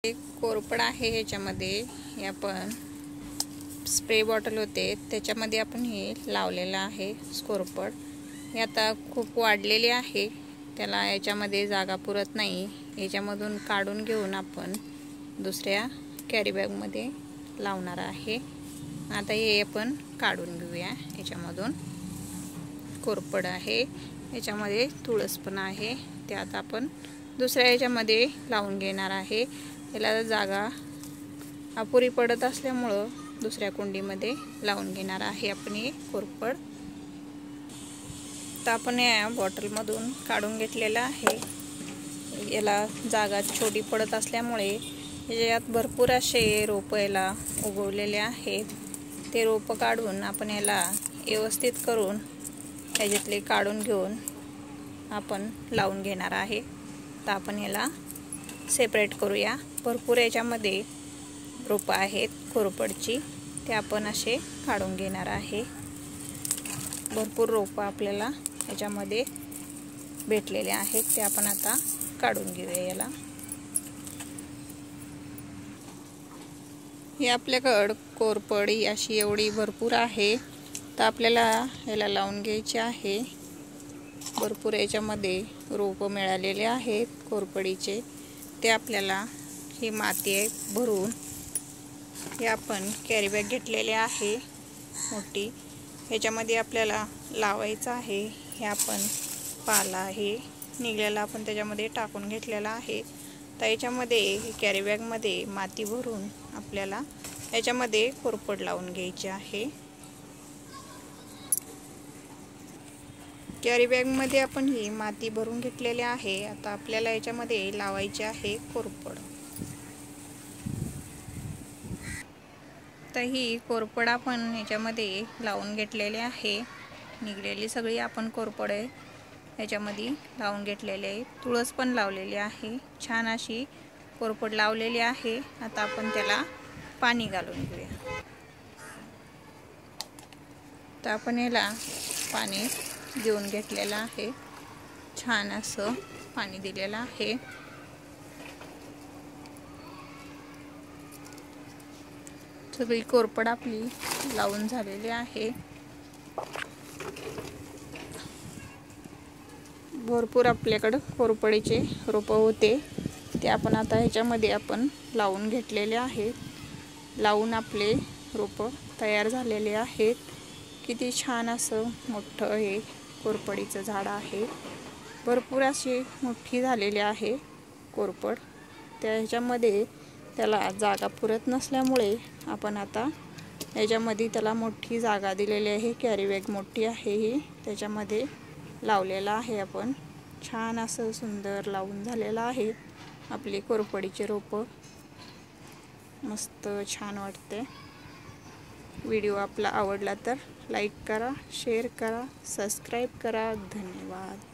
एक कोरपड आहे, ह्याच्यामध्ये हे आपण स्प्रे बॉटल होते त्याच्यामध्ये आपण हे लावलेलं आहे कोरपड. हे आता खूप वाढलेले आहे, त्याला याच्यामध्ये जागा पुरत नाही. याच्यामधून काढून घेऊन आपण दुसऱ्या कॅरी बॅगमध्ये लावणार आहे. आता हे आपण काढून घेऊया. याच्यामधून कोरपड आहे, याच्यामध्ये तुळस पण आहे, ते आता आपण दुसऱ्या याच्यामध्ये लावून घेणार आहे. याला जागा अपुरी पडत असल्यामुळं दुसऱ्या कुंडीमध्ये लावून घेणार आहे आपण हे कोरपड. तर आपण या बॉटलमधून काढून घेतलेला आहे. याला जागा छोटी पडत असल्यामुळे यात भरपूर असे रोप याला उगवलेले आहेत. ते रोप काढून आपण याला व्यवस्थित करून याच्यातले काढून घेऊन आपण लावून घेणार आहे. तर आपण याला सेपरेट करूया. भरपूर याच्यामध्ये रोपं आहेत कोरपडची, ते आपण असे काढून घेणार आहे. भरपूर रोपं आपल्याला याच्यामध्ये भेटलेले आहेत, ते आपण आता काढून घेऊया. याला हे आपल्याकडं कोरपड अशी एवढी भरपूर आहे, तर आपल्याला याला लावून घ्यायचे आहे. भरपूर याच्यामध्ये रोपं मिळालेले आहेत कोरपडीचे, ते आपल्याला ही माती भरून हे आपण कॅरी बॅग घेतलेले आहे मोठी, ह्याच्यामध्ये आपल्याला लावायचं आहे. हे आपण पाला आहे निघलेला आपण त्याच्यामध्ये टाकून घेतलेला आहे. तर याच्यामध्ये कॅरी बॅगमध्ये माती भरून आपल्याला याच्यामध्ये कोरपड लावून घ्यायची आहे. कॅरी बॅगमध्ये आपण ही माती भरून घेतलेली आहे. आता आपल्याला याच्यामध्ये लावायचे आहे कोरपड. तर ही कोरपड आपण ह्याच्यामध्ये लावून घेतलेली आहे. निघलेली सगळी आपण कोरपड ह्याच्यामध्ये लावून घेतलेली आहे. तुळस पण लावलेली आहे. छान अशी कोरपड लावलेली आहे. आता आपण त्याला पाणी घालून घेऊया. तर आपण याला पाणी देऊन घेतलेलं आहे. छान असं पाणी दिलेलं आहे. सगळी कोरपड आपली लावून झालेली आहे. भरपूर आपल्याकडं कोरपडीचे रोपं होते, ते आपण आता ह्याच्यामध्ये आपण लावून घेतलेले आहेत. लावून आपले रोपं तयार झालेले आहेत. किती छान असं मोठं हे कोरपडीचं झाड आहे. भरपूर अशी मोठी झालेली आहे कोरपड. त्या ह्याच्यामध्ये त्याला जागा पुरत नसल्यामुळे आपण आता याच्यामध्ये त्याला मोठी जागा दिलेली आहे. कॅरी बॅग मोठी आहे ही, त्याच्यामध्ये लावलेला आहे आपण. छान असं सुंदर लावून झालेलं आहे आपली कोरपडीचे रोपं. मस्त छान वाटते. व्हिडिओ आपला आवडला तर लाईक करा, शेअर करा, सबस्क्राईब करा. धन्यवाद.